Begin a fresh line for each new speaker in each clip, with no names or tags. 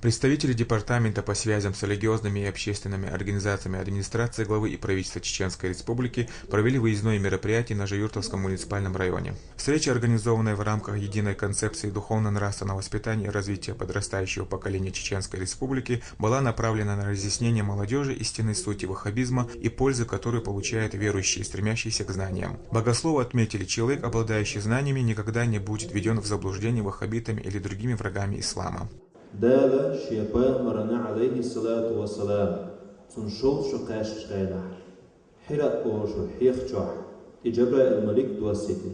Представители Департамента по связям с религиозными и общественными организациями администрации главы и правительства Чеченской Республики провели выездное мероприятие на Жаюртовском муниципальном районе. Встреча, организованная в рамках единой концепции духовно-нравственного воспитания и развития подрастающего поколения Чеченской Республики, была направлена на разъяснение молодежи истинной сути ваххабизма и пользы, которую получают верующие, стремящиеся к знаниям. Богословы отметили, человек, обладающий знаниями, никогда не будет введен в заблуждение ваххабитами или другими врагами ислама.
Дала Пейгамбарна алейхи салату вассалам суншол шукаш шгайна хира ошу хихчах иджабра аль-малик дуасити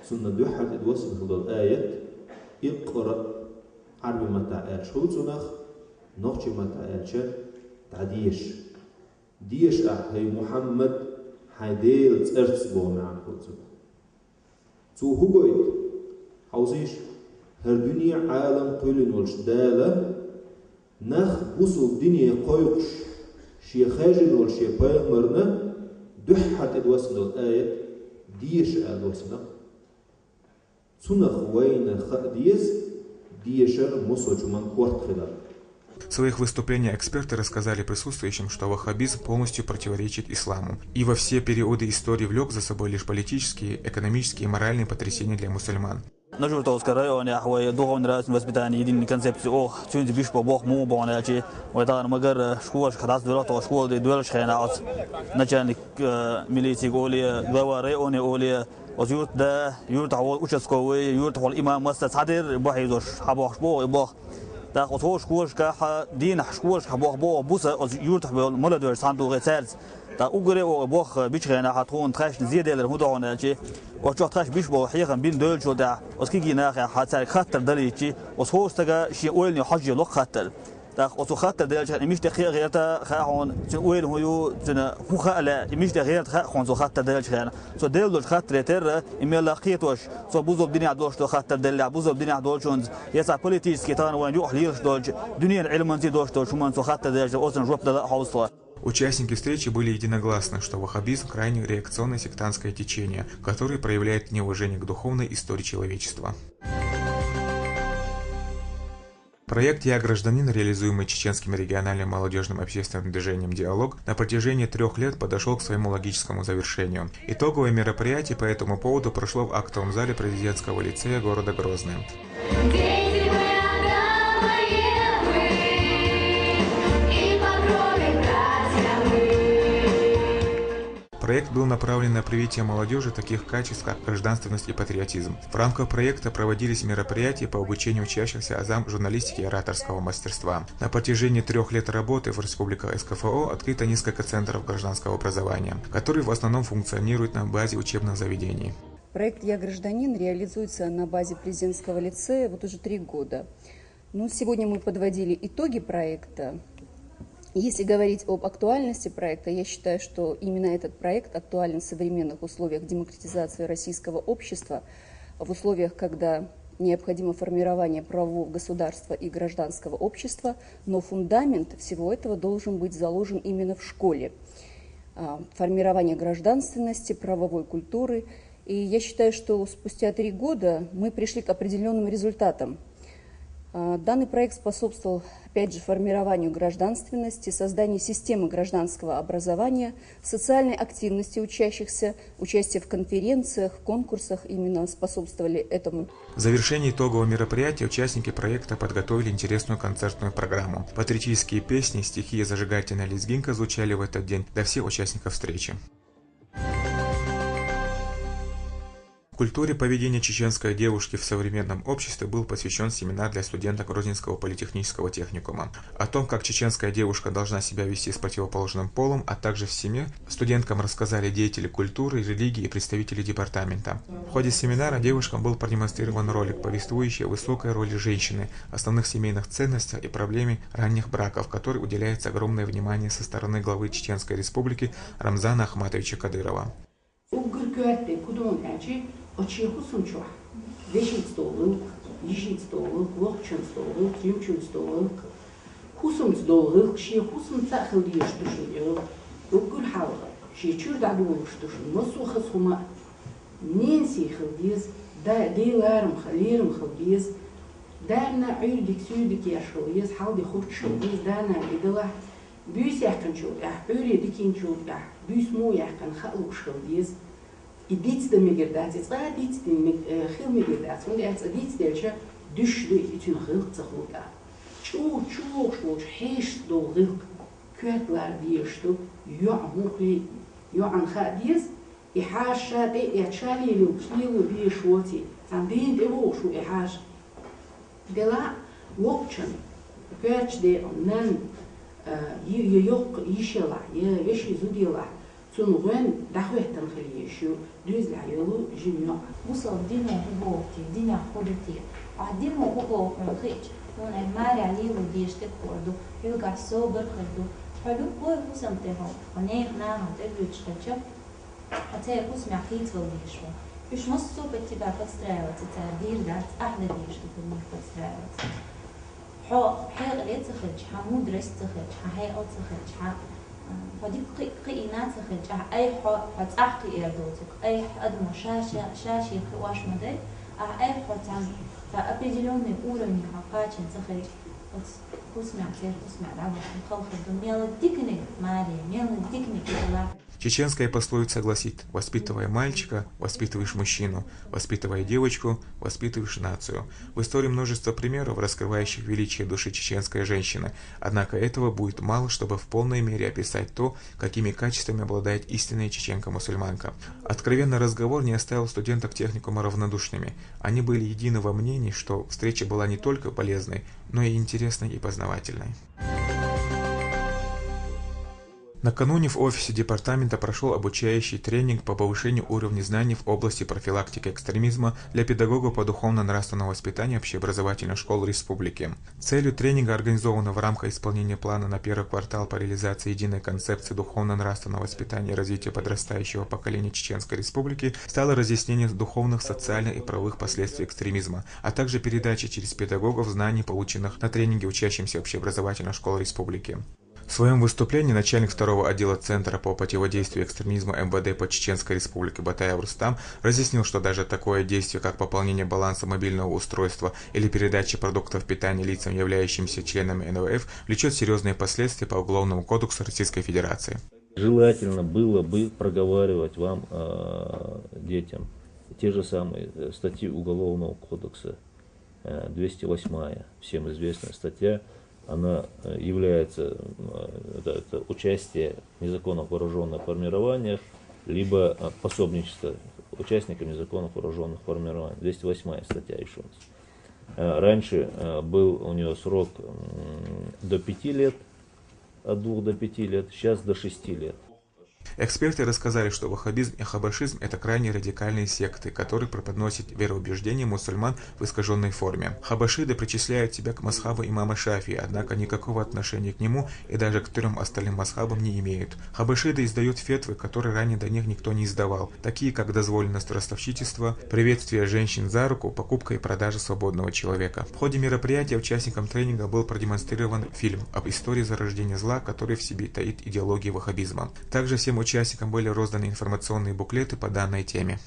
сунна духат идвасит худал аят иqra عربي متاع شوزنخ نوخي متاع تعديش ديش هي محمد هيديل ترتس بو معن خلصو تو هوغويت حوزيش هر دنيا عالم قيلن والشدالة نخ بوصل الدنيا قيقش شي خاجن والشي بايغمرنا دحت ادوسن الآية ديش ادوسن سنخ وين خديز ديشر مصوج من كورت خلال.
В своих выступлениях эксперты рассказали присутствующим, что ваххабизм полностью противоречит исламу и во все периоды истории влек за собой лишь политические, экономические и моральные потрясения для мусульман.
Журтовская районе ахвай духовно-нравственное воспитание единой концепции ох чунди биш по бог му бонячи вайтар магар школа хадас дурато школа де дуэлш хэнаас начальник милиции голи глава района оли وزيوت ده يورت حول участковый يورت حول إمام مسجد صدر بحيزوش حبوش بو يبوخ ده خطوش كوش كح دين حشكوش حبوخ بو بوسة يورت حول مولدور صندوق سالس ده أقرأ وبوخ بيشغنا حتون تخش زيادة للهدوء شيء وشو تخش بيش بو حقيقة بين دول شو ده وسكيجي ناخي حتى خطر دليل شيء وصوص تجا شيء أولني حاجة لو خطر ده وصو خطر ده عشان مش دقيقة غيرته خاون شو أول هو جنا هو خلا مش دقيقة خاون شو خطر ده عشان شو دول خطر ترى إميل لقيتوش شو بوزو بدنيا عدوش شو خطر ده بوزو بدنيا عدوش شون يسا بوليتيس كتان وين يروح ليش دوج دنيا العلم أنت دوش شو من شو خطر ده عشان أصلا جوب ده حوصله.
Участники встречи были единогласны, что ваххабизм – крайне реакционное сектантское течение, которое проявляет неуважение к духовной истории человечества. Проект «Я гражданин», реализуемый Чеченским региональным молодежным общественным движением «Диалог», на протяжении 3 лет подошел к своему логическому завершению. Итоговое мероприятие по этому поводу прошло в актовом зале президентского лицея города Грозный. Проект был направлен на привитие молодежи таких качеств, как гражданственность и патриотизм. В рамках проекта проводились мероприятия по обучению учащихся азам журналистики и ораторского мастерства. На протяжении 3 лет работы в Республике СКФО открыто несколько центров гражданского образования, которые в основном функционируют на базе учебных заведений.
Проект «Я гражданин» реализуется на базе президентского лицея вот уже 3 года. Сегодня мы подводили итоги проекта. Если говорить об актуальности проекта, я считаю, что именно этот проект актуален в современных условиях демократизации российского общества, в условиях, когда необходимо формирование правового государства и гражданского общества, но фундамент всего этого должен быть заложен именно в школе. Формирование гражданственности, правовой культуры. И я считаю, что спустя 3 года мы пришли к определенным результатам. Данный проект способствовал, опять же, формированию гражданственности, созданию системы гражданского образования, социальной активности учащихся, участие в конференциях, конкурсах именно способствовали этому.
В завершении итогового мероприятия участники проекта подготовили интересную концертную программу. Патриотические песни, стихи и зажигательная лезгинка звучали в этот день для всех участников встречи. Культуре поведения чеченской девушки в современном обществе был посвящен семинар для студенток Грозненского политехнического техникума. О том, как чеченская девушка должна себя вести с противоположным полом, а также в семье, студенткам рассказали деятели культуры, религии и представители департамента. В ходе семинара девушкам был продемонстрирован ролик, повествующий о высокой роли женщины, основных семейных ценностях и проблеме ранних браков, которой уделяется огромное внимание со стороны главы Чеченской Республики Рамзана Ахматовича Кадырова.
Açığı sunçuq, veşit stoluk, yişit stoluk, vokçun stoluk, yumçun stoluk, husum stoluk, şey husum tsaqıl diyiştuşun, ugur halqa, şey çürda doğuştuşun, nasıl xısuma, nensi xildiz, da deylerim xalirim xildiz, دارنا عيردك سودك يا شو يز حاضي خود شو يز دارنا بدلا بيس يحكن شو عيري دكين شو بيس مو يحكن خلق شو يز إديت دم مقدات يتقى إديت دم خير مقدات من قاعد إديت دلشة دش دو يتون خلق تخلقه شو حيش دو غلق كواتلار ديشتو يعمقي يعن خاديز إحاش شادي إحشالي لو كليو بيشوتي تنبين دلو شو إحاش دلا وقتشن كواتش دي أنن يوق يشلا يشي زوديلا تنغن دخوه تنخلي شو دوز العيالو جميع
وصل دينو هوتي دينا خودتي عدينو هو خيج هون الماري عليه وديش تكوردو يوقع صوبر خدو حلو هو وسمته ونيك نام تلوش تشوف حتى يكون معقيد وديشو مش مصو بتبع فتستراوت تتعبير دات أحلى ديش تكون فتستراوت حيغ ليت تخرج حمود ريس تخرج حهي أو تخرج فدي قينات تخرج أي فتأحقي إردوتك أي أدمو شاشي خواش مدي أي فتعن فأبيجلوني أورني حقاتشن تخرج كسمع كثير كسمع العبد مخلخ الدنيا ديكني مالي ميل ديكني كلا.
Чеченская пословица гласит: «Воспитывая мальчика, воспитываешь мужчину, воспитывая девочку, воспитываешь нацию». В истории множество примеров, раскрывающих величие души чеченской женщины, однако этого будет мало, чтобы в полной мере описать то, какими качествами обладает истинная чеченка-мусульманка. Откровенный разговор не оставил студентов техникума равнодушными. Они были едины во мнении, что встреча была не только полезной, но и интересной и познавательной. Накануне в офисе департамента прошел обучающий тренинг по повышению уровня знаний в области профилактики экстремизма для педагогов по духовно-нравственному воспитанию общеобразовательных школ республики. Целью тренинга, организованного в рамках исполнения плана на первый квартал по реализации единой концепции духовно-нравственного воспитания и развития подрастающего поколения Чеченской Республики, стало разъяснение духовных, социальных и правовых последствий экстремизма, а также передача через педагогов знаний, полученных на тренинге учащимся общеобразовательных школ республики. В своем выступлении начальник второго отдела Центра по противодействию экстремизму МВД по Чеченской Республике Батаев Рустам разъяснил, что даже такое действие, как пополнение баланса мобильного устройства или передача продуктов питания лицам, являющимся членами НВФ, влечет серьезные последствия по Уголовному кодексу Российской Федерации.
Желательно было бы проговаривать вам, детям, те же самые статьи Уголовного кодекса, 208-я, всем известная статья. Она является это участие в незаконных вооруженных формированиях, либо пособничество участникам незаконных вооруженных формирований. 208 статья еще у нас. Раньше был у нее срок до 5 лет, от 2 до 5 лет, сейчас до 6 лет.
Эксперты рассказали, что ваххабизм и хабашизм – это крайне радикальные секты, которые преподносят вероубеждения мусульман в искаженной форме. Хабашиды причисляют себя к мазхабу имама Шафии, однако никакого отношения к нему и даже к 3 остальным мазхабам не имеют. Хабашиды издают фетвы, которые ранее до них никто не издавал, такие как дозволенность ростовщичества, приветствие женщин за руку, покупка и продажа свободного человека. В ходе мероприятия участникам тренинга был продемонстрирован фильм об истории зарождения зла, который в себе таит идеологию ваххабизма. Также всем участникам были розданы информационные буклеты по данной теме.